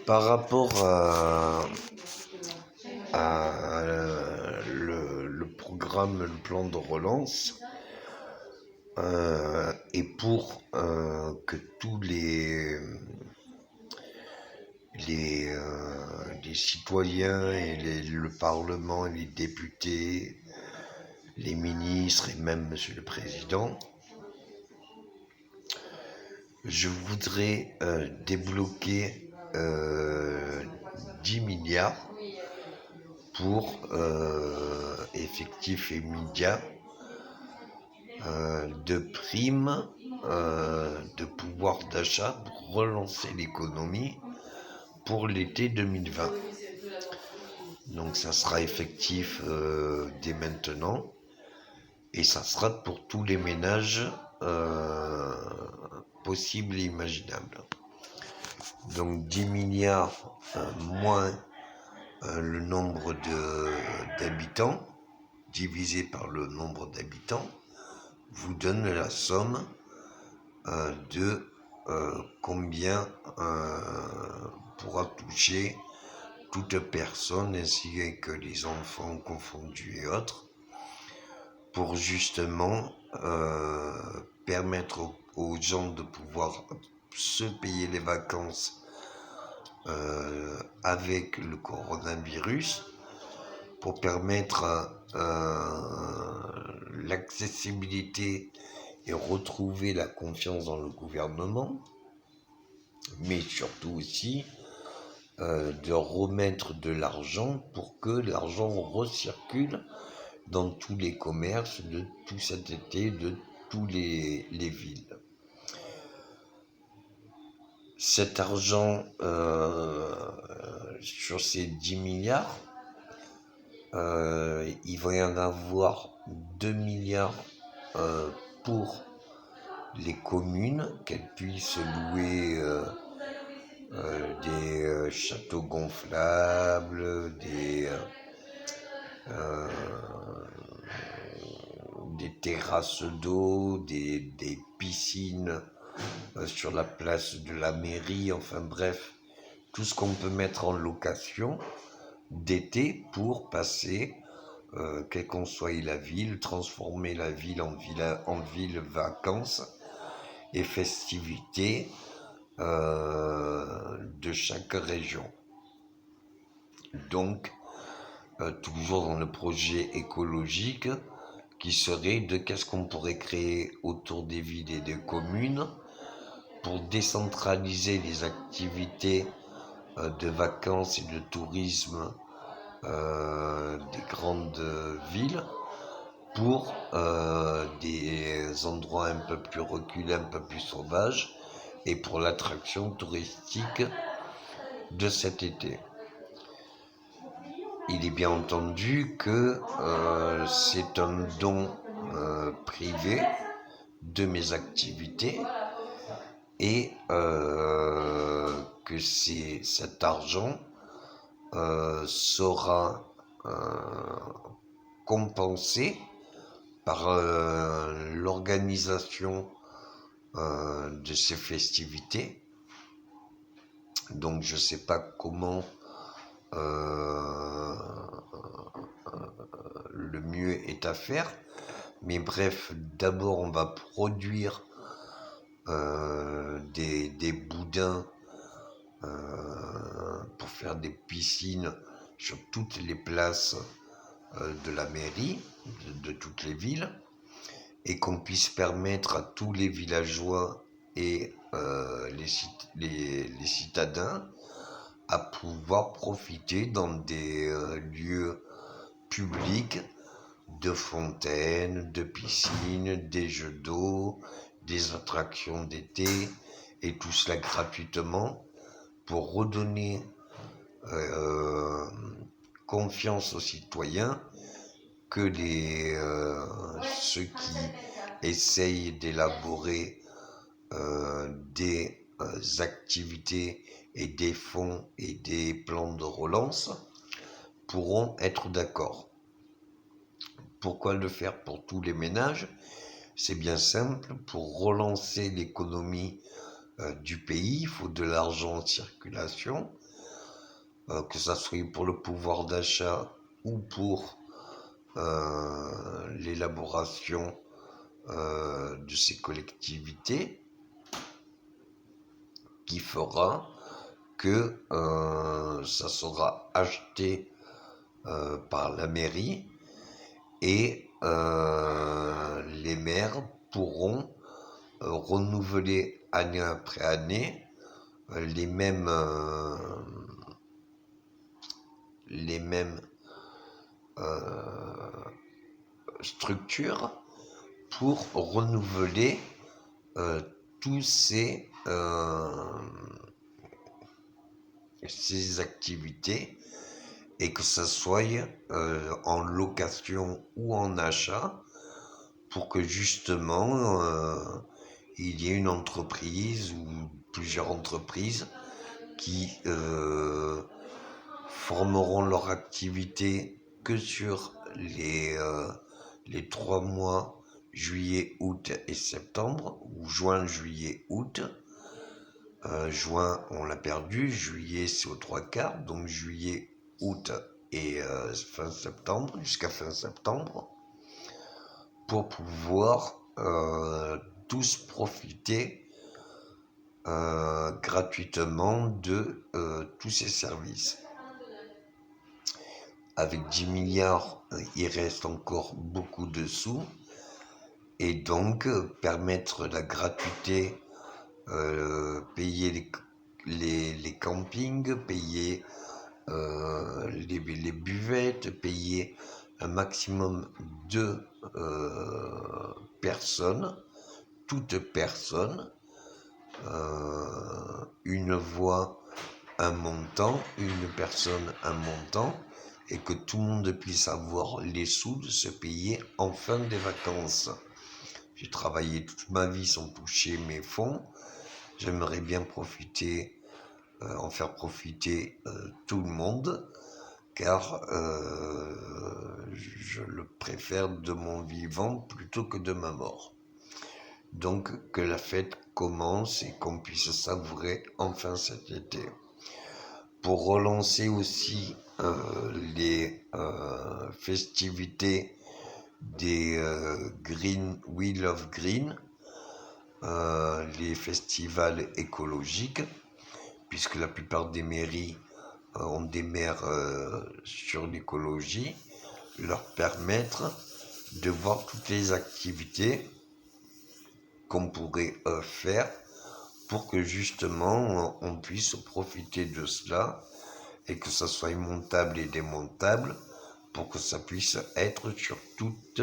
Par rapport à le programme, le plan de relance, et pour que tous les citoyens et le Parlement, et les députés, les ministres et même Monsieur le Président, je voudrais débloquer 10 milliards pour effectifs et médias, de primes, de pouvoir d'achat pour relancer l'économie pour l'été 2020. Donc ça sera effectif dès maintenant et ça sera pour tous les ménages possibles et imaginables. Donc 10 milliards moins le nombre d'habitants divisé par le nombre d'habitants vous donne la somme de combien pourra toucher toute personne ainsi que les enfants confondus et autres pour justement permettre aux gens de pouvoir se payer les vacances avec le coronavirus, pour permettre l'accessibilité et retrouver la confiance dans le gouvernement, mais surtout aussi de remettre de l'argent pour que l'argent recircule dans tous les commerces de tout cet été, de tous les villes. Cet argent sur ces 10 milliards, il va y en avoir 2 milliards pour les communes, qu'elles puissent louer des châteaux gonflables, des terrasses d'eau, des piscines sur la place de la mairie, enfin bref, tout ce qu'on peut mettre en location d'été pour passer, quelle qu'en soit la ville, transformer la ville en ville vacances et festivités de chaque région. Donc, toujours dans le projet écologique qui serait de qu'est-ce qu'on pourrait créer autour des villes et des communes pour décentraliser les activités de vacances et de tourisme des grandes villes pour des endroits un peu plus reculés, un peu plus sauvages et pour l'attraction touristique de cet été. Il est bien entendu que c'est un don privé de mes activités et que cet argent sera compensé par l'organisation de ces festivités. Donc je ne sais pas comment le mieux est à faire, mais bref, d'abord on va produire des boudins pour faire des piscines sur toutes les places de la mairie, de toutes les villes, et qu'on puisse permettre à tous les villageois et les citadins à pouvoir profiter dans des lieux publics de fontaines, de piscines, des jeux d'eau, des attractions d'été, et tout cela gratuitement pour redonner confiance aux citoyens que ceux qui essayent d'élaborer des activités et des fonds et des plans de relance pourront être d'accord. Pourquoi le faire pour tous les ménages? C'est bien simple, pour relancer l'économie du pays, il faut de l'argent en circulation, que ça soit pour le pouvoir d'achat ou pour l'élaboration de ces collectivités, qui fera que ça sera acheté par la mairie et les maires pourront renouveler année après année les mêmes structures pour renouveler tous ces activités, et que ça soit en location ou en achat, pour que justement il y ait une entreprise ou plusieurs entreprises qui formeront leur activité que sur les 3 mois, juillet, août et septembre, ou juin, juillet, août. Juin, on l'a perdu, juillet, c'est aux 3/4, donc juillet, août et fin septembre, jusqu'à fin septembre, pour pouvoir tous profiter gratuitement de tous ces services. Avec 10 milliards, il reste encore beaucoup de sous, et donc permettre la gratuité, payer les campings, payer les buvettes, payer un maximum de personnes, toute personne, une voix, un montant, une personne, un montant, et que tout le monde puisse avoir les sous de se payer en fin des vacances. J'ai travaillé toute ma vie sans toucher mes fonds. J'aimerais bien profiter, en faire profiter tout le monde, car je le préfère de mon vivant plutôt que de ma mort. Donc que la fête commence et qu'on puisse savourer enfin cet été. Pour relancer aussi les festivités des Green Wheel of Green, les festivals écologiques, puisque la plupart des mairies ont des maires sur l'écologie, leur permettre de voir toutes les activités qu'on pourrait faire pour que justement on puisse profiter de cela, et que ça soit montable et démontable, pour que ça puisse être sur toute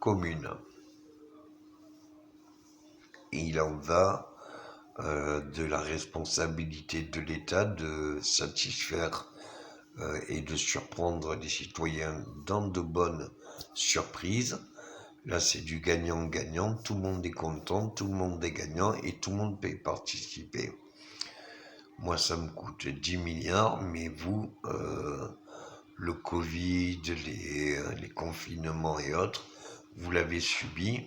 commune. Et il en va de la responsabilité de l'État de satisfaire et de surprendre les citoyens dans de bonnes surprises. Là, c'est du gagnant-gagnant, tout le monde est content, tout le monde est gagnant et tout le monde peut y participer. Moi, ça me coûte 10 milliards, mais vous, le Covid, les confinements et autres, vous l'avez subi.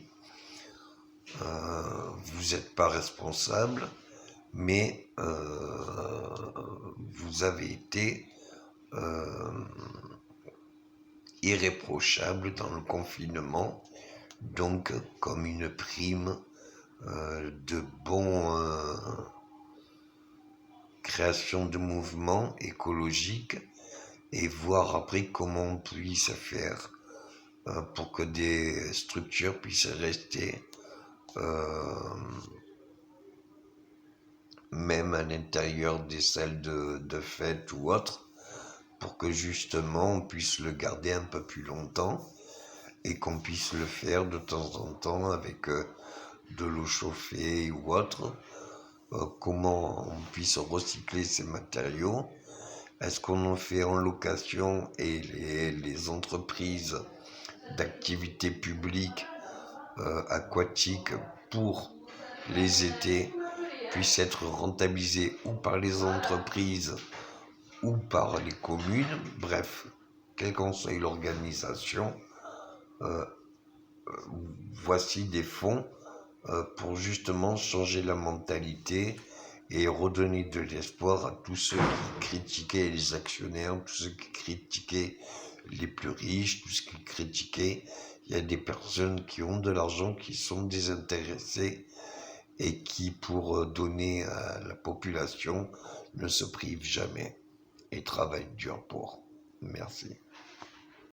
Vous n'êtes pas responsable, mais vous avez été irréprochable dans le confinement, donc comme une prime de création de mouvements écologiques, et voir après comment on puisse faire pour que des structures puissent rester même à l'intérieur des salles de fête ou autres, pour que justement on puisse le garder un peu plus longtemps, et qu'on puisse le faire de temps en temps avec de l'eau chauffée ou autre. Comment on puisse recycler ces matériaux. Est-ce qu'on en fait en location, et les entreprises d'activités publiques aquatiques pour les étés puissent être rentabilisées ou par les entreprises ou par les communes, bref, quelle qu'en soit l'organisation, voici des fonds pour justement changer la mentalité et redonner de l'espoir à tous ceux qui critiquaient les actionnaires, tous ceux qui critiquaient les plus riches, tous ceux qui critiquaient. Il y a des personnes qui ont de l'argent, qui sont désintéressées et qui, pour donner à la population, ne se privent jamais et travaillent dur pour. Merci.